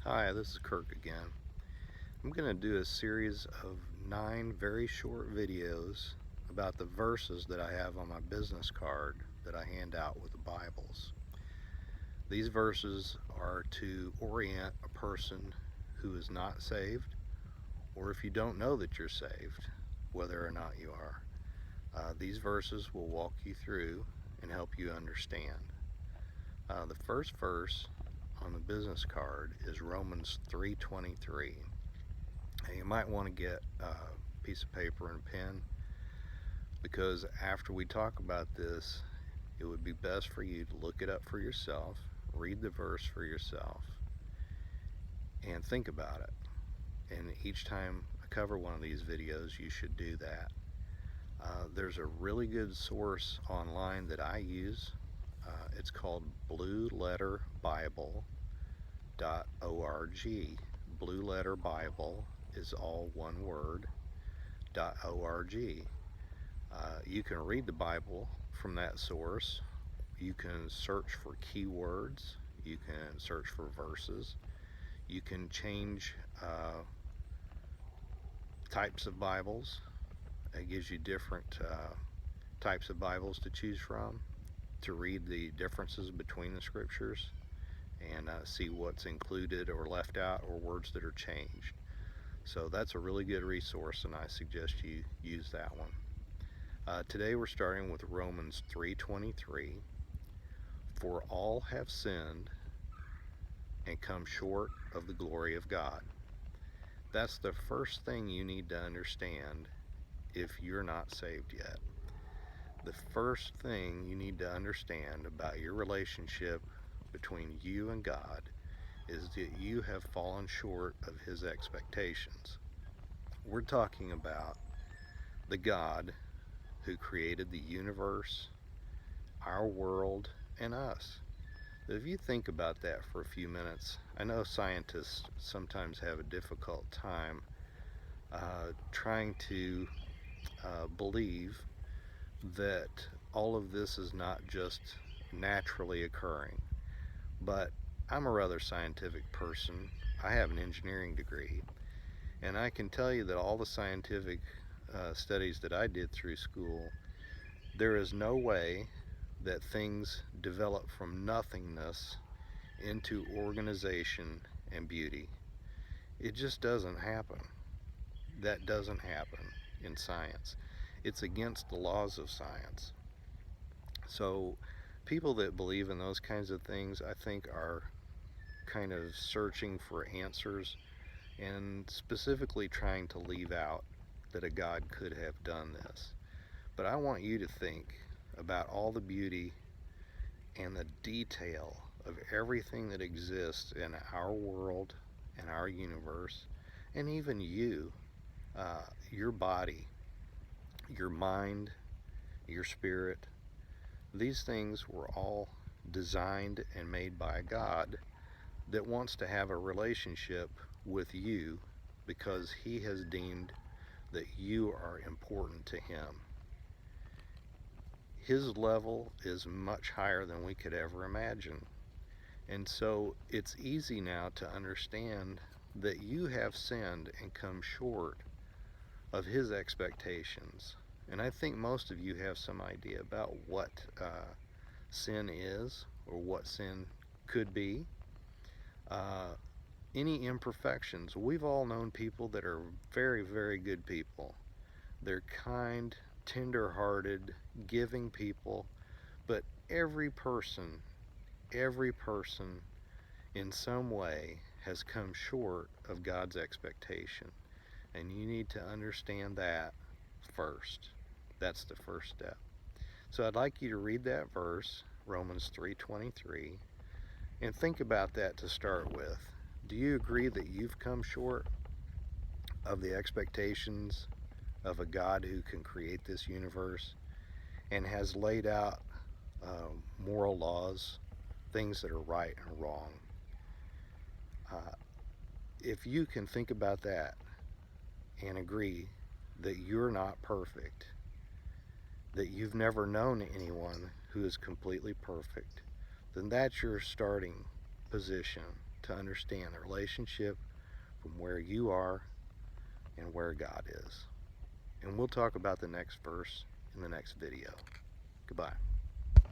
Hi, this is Kirk again. I'm going to do a series of 9 very short videos about the verses that I have on my business card that I hand out with the Bibles. These verses are to orient a person who is not saved, or if you don't know that you're saved, whether or not you are. These verses will walk you through and help you understand. The first verse on the business card is Romans 3:23. You might want to get a piece of paper and pen, because after we talk about this, it would be best for you to look it up for yourself, read the verse for yourself, and think about it. And each time I cover one of these videos, you should do that. There's a really good source online that I use. It's called blueletterbible.org. Blue Letter Bible is all one word, .org. You can read the Bible from that source. You can search for keywords. You can search for verses. You can change types of Bibles. It gives you different types of Bibles to choose from to read the differences between the scriptures and see what's included or left out or words that are changed. So that's a really good resource, and I suggest you use that one. Today we're starting with Romans 3:23. For all have sinned and come short of the glory of God. That's the first thing you need to understand if you're not saved yet. The first thing you need to understand about your relationship between you and God is that you have fallen short of His expectations. We're talking about the God who created the universe, our world, and us. If you think about that for a few minutes, I know scientists sometimes have a difficult time trying to believe that all of this is not just naturally occurring. But I'm a rather scientific person. I have an engineering degree, and I can tell you that all the scientific studies that I did through school, there is no way that things develop from nothingness into organization and beauty. It just doesn't happen. That doesn't happen in science. It's against the laws of science. So people that believe in those kinds of things, I think, are kind of searching for answers and specifically trying to leave out that a God could have done this. But I want you to think about all the beauty and the detail of everything that exists in our world and our universe, and even you, your body, your mind, your spirit. These things were all designed and made by God that wants to have a relationship with you because He has deemed that you are important to Him. His level is much higher than we could ever imagine. And so it's easy now to understand that you have sinned and come short of His expectations. And I think most of you have some idea about what sin is or what sin could be. Any imperfections. We've all known people that are very, very good people. They're kind, tender-hearted, giving people, but every person in some way has come short of God's expectation. And you need to understand that first. That's the first step. So I'd like you to read that verse, Romans 3:23, and think about that to start with. Do you agree that you've come short of the expectations of a God who can create this universe and has laid out moral laws, things that are right and wrong? If you can think about that and agree that you're not perfect, that you've never known anyone who is completely perfect, then that's your starting position to understand the relationship from where you are and where God is. And we'll talk about the next verse in the next video. Goodbye.